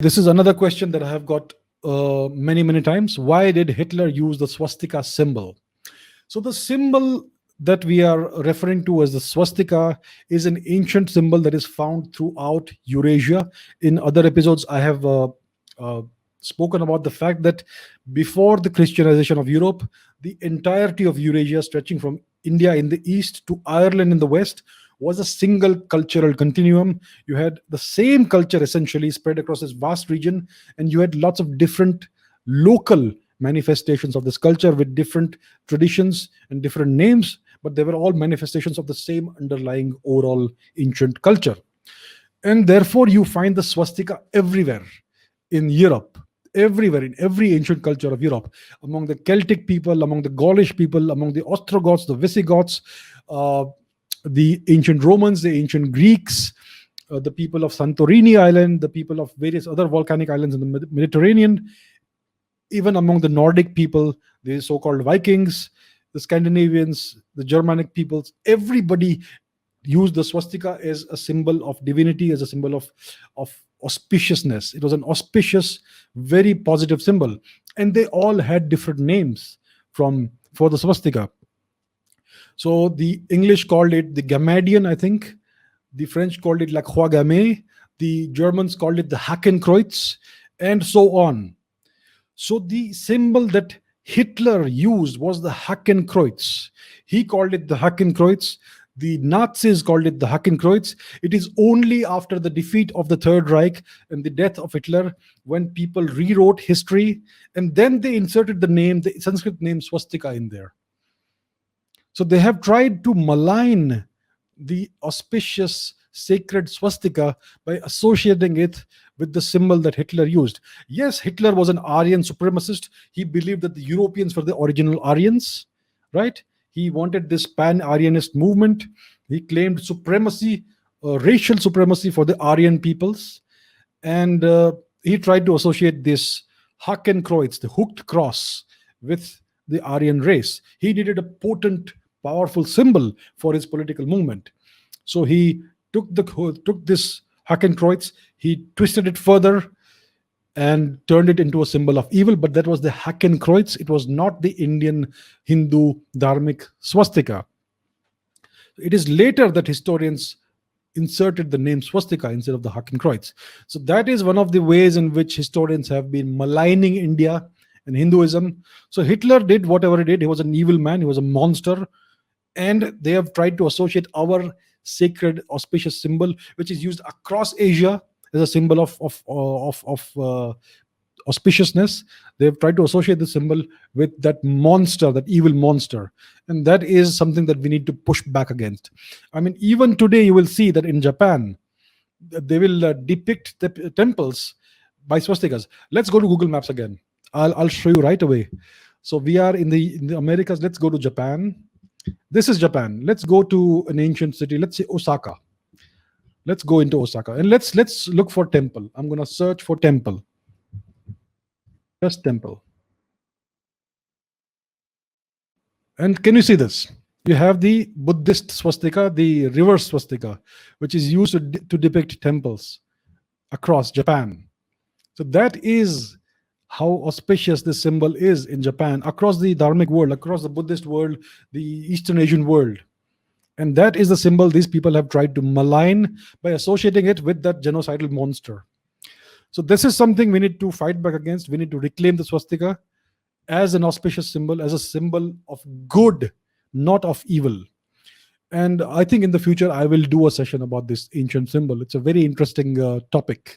This is another question that I have got many times. Why did Hitler use the swastika symbol? So the symbol that we are referring to as the swastika is an ancient symbol that is found throughout Eurasia. In other episodes, I have uh, spoken about the fact that before the Christianization of Europe, the entirety of Eurasia, stretching from India in the east to Ireland in the west, was a single cultural continuum. You had the same culture essentially spread across this vast region, and you had lots of different local manifestations of this culture with different traditions and different names, but they were all manifestations of the same underlying overall ancient culture. And therefore, you find the swastika everywhere in Europe, everywhere in every ancient culture of Europe, among the Celtic people, among the Gaulish people, among the Ostrogoths, the Visigoths, uh, the ancient Romans, the ancient Greeks, the people of Santorini Island, the people of various other volcanic islands in the Mediterranean, even among the Nordic people, the so-called Vikings, the Scandinavians, the Germanic peoples, everybody used the swastika as a symbol of divinity, as a symbol of auspiciousness. It was an auspicious, very positive symbol, and they all had different names for the swastika. So the English called it the Gamadian, I think. The French called it la Croix Gammée. The Germans called it the Hakenkreuz, and so on. So the symbol that Hitler used was the Hakenkreuz. He called it the Hakenkreuz. The Nazis called it the Hakenkreuz. It is only after the defeat of the Third Reich and the death of Hitler when people rewrote history, and then they inserted the Sanskrit name swastika in there. So they have tried to malign the auspicious sacred swastika by associating it with the symbol that Hitler used. Yes, Hitler was an Aryan supremacist. He believed that the Europeans were the original Aryans, right? He wanted this pan-Aryanist movement. He claimed supremacy, racial supremacy for the Aryan peoples. And he tried to associate this Hakenkreuz, the hooked cross, with the Aryan race. He needed a potent, powerful symbol for his political movement. So he took this Hakenkreuz, he twisted it further and turned it into a symbol of evil, but that was the Hakenkreuz. It was not the Indian Hindu dharmic swastika. It is later that historians inserted the name swastika instead of the Hakenkreuz. So that is one of the ways in which historians have been maligning India and Hinduism. So Hitler did whatever he did. He was an evil man. He was a monster. And they have tried to associate our sacred auspicious symbol, which is used across Asia as a symbol of auspiciousness. They have tried to associate the symbol with that monster, that evil monster. And that is something that we need to push back against. I mean, even today, you will see that in Japan, they will depict the temples by swastikas. Let's go to Google Maps again. I'll show you right away. So we are in the Americas. Let's go to Japan. This is Japan. Let's go to an ancient city. Let's say Osaka. Let's go into Osaka and let's look for temple. I'm going to search for temple. Just temple. And can you see this? You have the Buddhist swastika, the reverse swastika, which is used to depict temples across Japan. So that is how auspicious this symbol is in Japan, across the dharmic world, across the Buddhist world, the Eastern Asian world. And that is the symbol these people have tried to malign by associating it with that genocidal monster. So this is something we need to fight back against. We need to reclaim the swastika as an auspicious symbol, as a symbol of good, not of evil. And I think in the future, I will do a session about this ancient symbol. It's a very interesting topic.